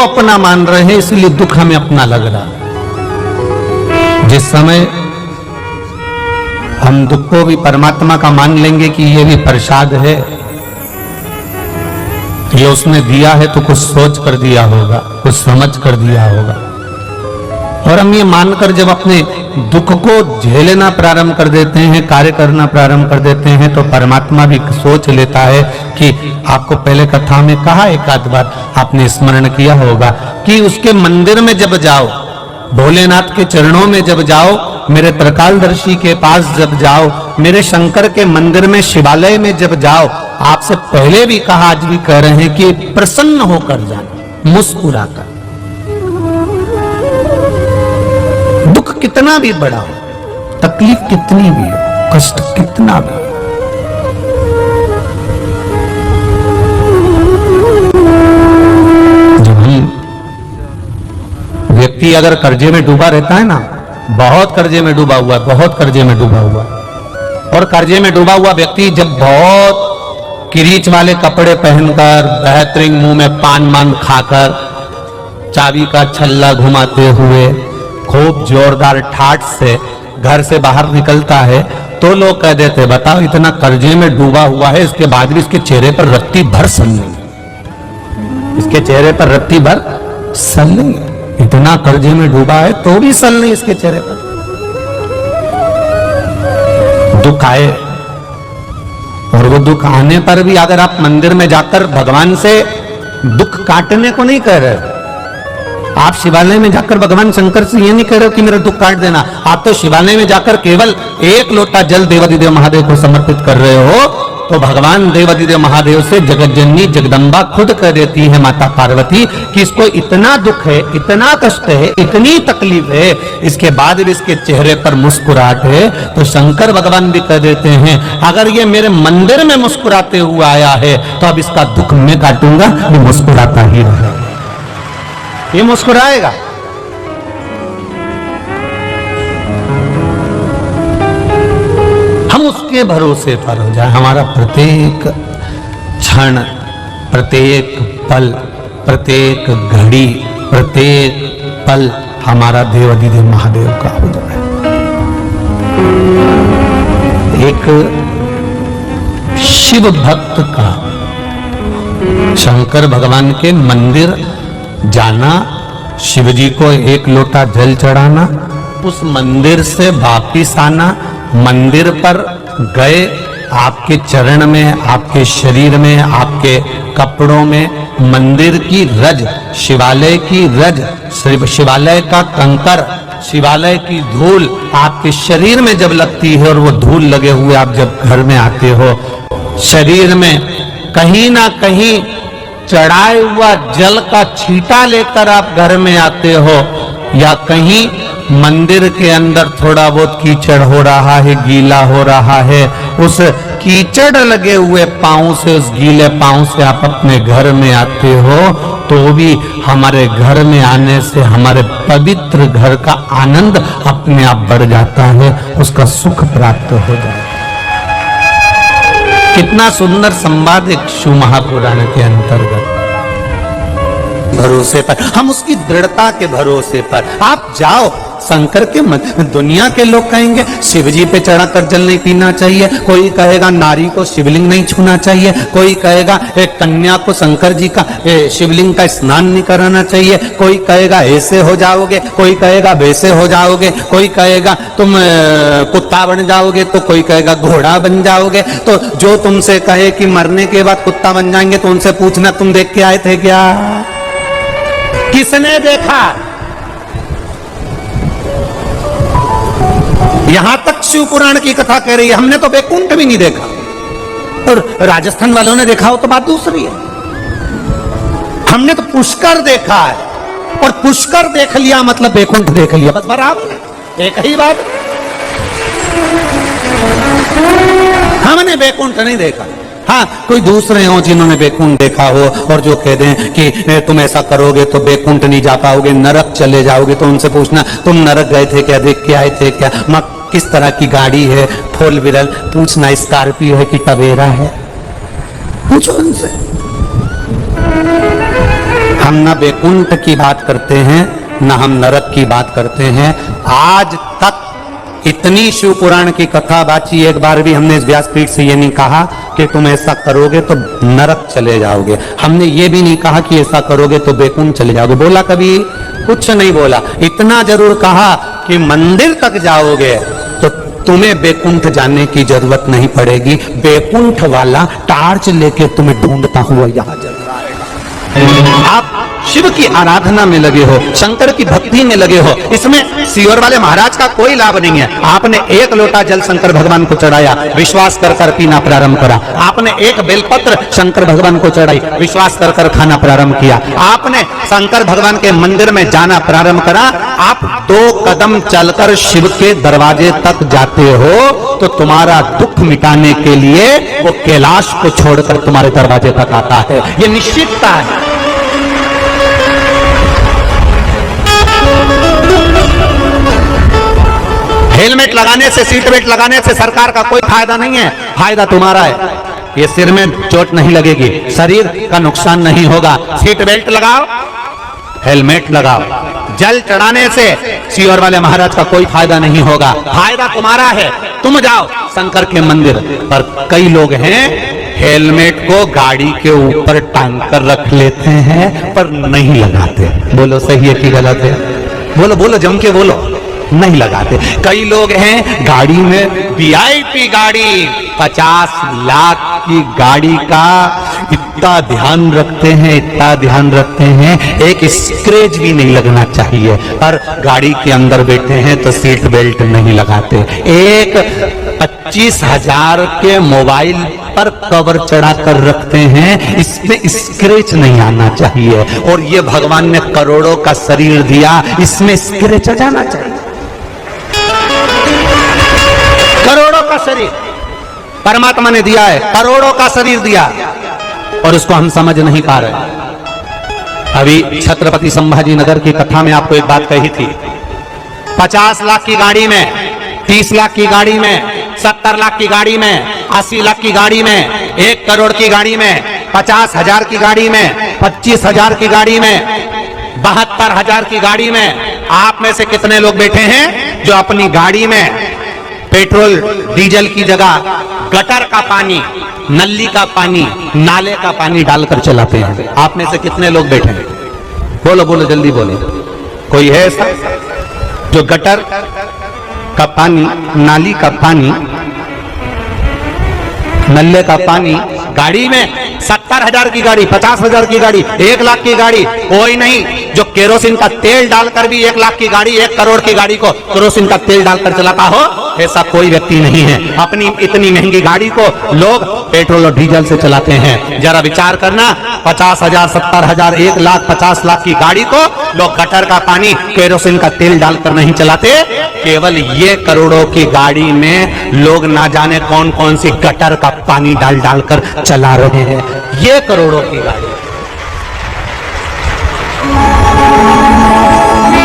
अपना मान रहे हैं, इसलिए दुख हमें अपना लग रहा। जिस समय हम दुख को भी परमात्मा का मान लेंगे कि ये भी प्रसाद है, ये उसने दिया है तो कुछ सोच कर दिया होगा, कुछ समझ कर दिया होगा, और हम ये मानकर जब अपने दुख को झेलना प्रारंभ कर देते हैं, कार्य करना प्रारंभ कर देते हैं, तो परमात्मा भी सोच लेता है कि आपको पहले कथा में कहा, एक आध बार आपने स्मरण किया होगा कि उसके मंदिर में जब जाओ, भोलेनाथ के चरणों में जब जाओ, मेरे त्रिकालदर्शी के पास जब जाओ, मेरे शंकर के मंदिर में, शिवालय में जब जाओ, आपसे पहले भी कहा, आज भी कह रहे हैं कि प्रसन्न होकर जाना, मुस्कुराकर। दुख कितना भी बड़ा हो, तकलीफ कितनी भी हो, कष्ट कितना भी हो, व्यक्ति अगर कर्जे में डूबा रहता है ना, बहुत कर्जे में डूबा हुआ, बहुत कर्जे में डूबा हुआ, और कर्जे में डूबा हुआ व्यक्ति जब बहुत किरीच वाले कपड़े पहनकर, बेहतरीन मुंह में पान मान खाकर, चाबी का छल्ला घुमाते हुए, खूब जोरदार ठाठ से घर से बाहर निकलता है, तो लोग कह देते, बताओ इतना कर्जे में डूबा हुआ है, इसके बाद भी इसके चेहरे पर रत्ती भर सल नहीं, इसके चेहरे पर रत्ती भर सल नहीं, इतना कर्जे में डूबा है तो भी सल नहीं इसके चेहरे पर। दुख आए, और वो दुख आने पर भी अगर आप मंदिर में जाकर भगवान से दुख काटने को नहीं कह रहे, आप शिवालय में जाकर भगवान शंकर से ये नहीं कह रहे हो कि मेरा दुख काट देना, आप तो शिवालय में जाकर केवल एक लोटा जल देवादिदेव महादेव को समर्पित कर रहे हो, तो भगवान देवादिदेव महादेव से जगत जननी जगदम्बा खुद कह देती है, माता पार्वती, कि इसको इतना दुख है, इतना कष्ट है, इतनी तकलीफ है, इसके बाद भी इसके चेहरे पर मुस्कुराहट है। तो शंकर भगवान भी कह देते हैं, अगर ये मेरे मंदिर में मुस्कुराते हुए आया है, तो अब इसका दुख मैं काटूंगा, ये मुस्कुराता ही रहेगा, ये मुस्कुराएगा। हम उसके भरोसे पर हो जाए, हमारा प्रत्येक क्षण, प्रत्येक पल, प्रत्येक घड़ी, प्रत्येक पल हमारा देवादिदेव महादेव का हो जाए। एक शिव भक्त का शंकर भगवान के मंदिर जाना, शिव जी को एक लोटा जल चढ़ाना, उस मंदिर से वापिस आना, मंदिर पर गए, आपके चरण में, आपके शरीर में, आपके कपड़ों में मंदिर की रज, शिवालय की रज, शिवालय का कंकर, शिवालय की धूल आपके शरीर में जब लगती है, और वो धूल लगे हुए आप जब घर में आते हो, शरीर में कहीं ना कहीं चढ़ाए हुआ जल का छींटा लेकर आप घर में आते हो, या कहीं मंदिर के अंदर थोड़ा बहुत कीचड़ हो रहा है, गीला हो रहा है, उस कीचड़ लगे हुए पांव से, उस गीले पांव से आप अपने घर में आते हो, तो भी हमारे घर में आने से हमारे पवित्र घर का आनंद अपने आप बढ़ जाता है, उसका सुख प्राप्त हो जाता है। कितना सुंदर संवाद एक शिव महापुराण के अंतर्गत। भरोसे पर, हम उसकी दृढ़ता के भरोसे पर आप जाओ, शंकर के मन, दुनिया के लोग कहेंगे शिव जी पे चढ़ाकर जल नहीं पीना चाहिए, कोई कहेगा नारी को शिवलिंग नहीं छूना चाहिए, कोई कहेगा एक कन्या को शंकर जी का शिवलिंग का स्नान नहीं कराना चाहिए, कोई कहेगा ऐसे हो जाओगे, कोई कहेगा वैसे हो जाओगे, कोई कहेगा तुम कुत्ता बन जाओगे, तो कोई कहेगा घोड़ा बन जाओगे। तो जो तुमसे कहे कि मरने के बाद कुत्ता बन जाएंगे, तो उनसे पूछना तुम देख के आए थे क्या? किसने देखा? यहां तक शिव पुराण की कथा कह रही है, हमने तो बैकुंठ भी नहीं देखा, और राजस्थान वालों ने देखा हो तो बात दूसरी है। हमने तो पुष्कर देखा है, और पुष्कर देख लिया मतलब बैकुंठ देख लिया, बस बराबर एक ही बात। हमने बैकुंठ नहीं देखा। हाँ, कोई दूसरे हो जिन्होंने बैकुंठ देखा हो, और जो कह दें कि तुम ऐसा करोगे तो बैकुंठ नहीं जा पाओगे, नरक चले जाओगे, तो उनसे पूछना तुम नरक गए थे क्या, देख के आए थे क्या, किस तरह की गाड़ी है, फोर व्हीलर, पूछना स्कॉर्पियो है कि टवेरा है, पूछो उनसे। हम न बैकुंठ की बात करते हैं, न हम नरक की बात करते हैं। आज तक इतनी शिव पुराण की कथा बाची, एक बार भी हमने इस व्यासपीठ से ये नहीं कहा कि तुम ऐसा करोगे तो नरक चले जाओगे। हमने ये भी नहीं कहा कि ऐसा करोगे तो बैकुंठ चले जाओगे। बोला कभी? कुछ नहीं बोला। इतना जरूर कहा कि मंदिर तक जाओगे तो तुम्हें बैकुंठ जाने की जरूरत नहीं पड़ेगी। बैकुंठ वाला टार्च लेके तुम्हें ढूंढता हुआ यहां जरूर आएगा। आप शिव की आराधना में लगे हो, शंकर की भक्ति में लगे हो, इसमें सीहोर वाले महाराज का कोई लाभ नहीं है। आपने एक लोटा जल शंकर भगवान को चढ़ाया, विश्वास कर कर पीना प्रारंभ करा। आपने एक बेलपत्र शंकर भगवान को चढ़ाई, विश्वास कर कर खाना प्रारंभ किया। आपने शंकर भगवान के मंदिर में जाना प्रारंभ करा। आप 2 कदम चलकर शिव के दरवाजे तक जाते हो तो तुम्हारा दुख मिटाने के लिए वो कैलाश को छोड़कर तुम्हारे दरवाजे तक आता है। ये निश्चितता है। हेलमेट लगाने से, सीट बेल्ट लगाने से सरकार का कोई फायदा नहीं है। फायदा तुम्हारा है। ये सिर में चोट नहीं लगेगी, शरीर का नुकसान नहीं होगा। सीट बेल्ट लगाओ, हेलमेट लगाओ। जल चढ़ाने से सीहोर वाले महाराज का कोई फायदा नहीं होगा। फायदा तुम्हारा है। तुम जाओ शंकर के मंदिर। पर कई लोग हैं हेलमेट को गाड़ी के ऊपर टांग कर रख लेते हैं पर नहीं लगाते। बोलो सही है कि गलत है? बोलो बोलो, जम के बोलो। नहीं लगाते। कई लोग हैं गाड़ी में वीआईपी गाड़ी, 50 लाख की गाड़ी का इतना ध्यान रखते हैं, इतना ध्यान रखते हैं, एक स्क्रैच भी नहीं लगना चाहिए। पर गाड़ी के अंदर बैठे हैं तो सीट बेल्ट नहीं लगाते। एक 25,000 के मोबाइल पर कवर चढ़ा कर रखते हैं, इसमें स्क्रैच नहीं आना चाहिए। और ये भगवान ने करोड़ों का शरीर दिया, इसमें स्क्रैच आ जाना चाहिए। करोड़ों का शरीर परमात्मा ने दिया है, करोड़ों का शरीर दिया और उसको हम समझ नहीं पा रहे। अभी छत्रपति संभाजी नगर की कथा में आपको एक बात कही थी। 50 लाख की गाड़ी में, 30 लाख की गाड़ी में, 70 लाख की गाड़ी में, 80 लाख की गाड़ी में, 1 करोड़ की गाड़ी में, 50,000 की गाड़ी में, 25,000 की गाड़ी में, 72,000 की गाड़ी में आप में से कितने लोग बैठे हैं जो अपनी गाड़ी में पेट्रोल डीजल की जगह गटर का पानी, नली का पानी, नाले का पानी डालकर चलाते हैं? आप में से कितने लोग बैठे हैं? बोलो बोलो, जल्दी बोलो। कोई है ऐसा जो गटर का पानी, नाली का पानी, नल्ले का पानी गाड़ी में? 70,000 की गाड़ी, 50,000 की गाड़ी, 1 लाख की गाड़ी कोई नहीं। जो केरोसिन का तेल डालकर भी 1 लाख की गाड़ी, 1 करोड़ की गाड़ी को केरोसिन का तेल डालकर चलाता हो, ऐसा कोई व्यक्ति नहीं है। अपनी इतनी महंगी गाड़ी को लोग पेट्रोल और डीजल से चलाते हैं। जरा विचार करना, 50,000, 70,000, 1 लाख, 50 लाख की गाड़ी को लोग गटर का पानी, केरोसिन का तेल डालकर नहीं चलाते। केवल ये करोड़ों की गाड़ी में लोग ना जाने कौन कौन सी गटर का पानी डाल डालकर चला रहे हैं। ये करोड़ों की गाड़ी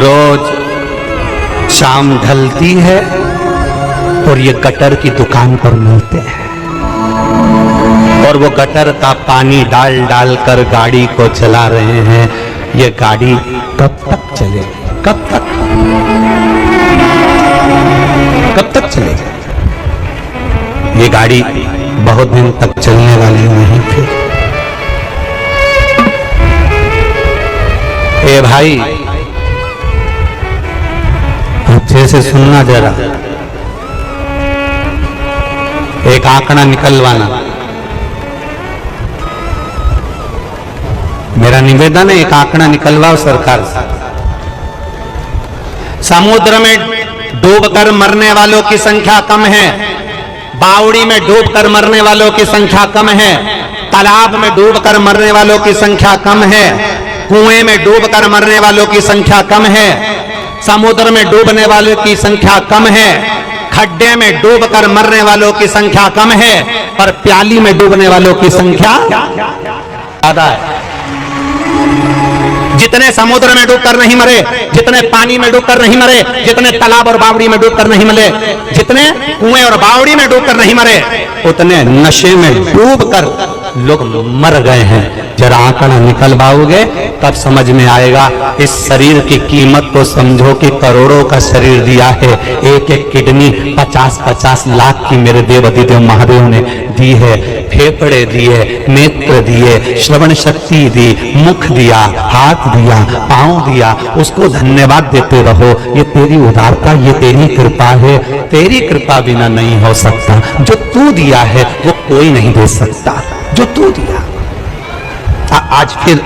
रोज शाम ढलती है और ये गटर की दुकान पर मिलते हैं और वो गटर का पानी डाल डाल कर गाड़ी को चला रहे हैं। ये गाड़ी कब तक चलेगी? कब तक? कब तक चलेगी? ये गाड़ी बहुत दिन तक चलने वाली नहीं थी। ए भाई, अच्छे से सुनना जरा, एक आंकड़ा निकलवाना। मेरा निवेदन है, एक आंकड़ा निकलवाओ सरकार से। समुद्र में डूबकर मरने वालों की संख्या कम है, बावड़ी में डूबकर मरने वालों की संख्या कम है, तालाब में डूबकर मरने वालों की संख्या कम है, कुएं में डूबकर मरने वालों की संख्या कम है, समुद्र में डूबने वालों की संख्या कम है, खड्डे में डूबकर मरने वालों की संख्या कम है, पर प्याली में डूबने वालों की संख्या ज्यादा है। जितने समुद्र में डूबकर नहीं मरे, जितने पानी में डूबकर नहीं मरे, जितने तालाब और बावड़ी में डूबकर नहीं मरे, जितने कुएं और बावड़ी में डूबकर नहीं मरे, उतने नशे में डूबकर लोग मर गए हैं। जरा आंकड़ा निकल पाओगे तब समझ में आएगा। इस शरीर की कीमत को समझो कि करोड़ों का शरीर दिया है। एक एक किडनी 50-50 लाख की मेरे देव अधिदेव महादेव ने दी है। फेफड़े दिए, नेत्र दिए, श्रवण शक्ति दी, मुख दिया, हाथ दिया, पांव दिया, उसको धन्यवाद देते रहो। ये तेरी उदारता, ये तेरी कृपा है। तेरी कृपा बिना नहीं हो सकता। जो तू दिया है वो कोई नहीं दे सकता, जो तू दिया। आज फिर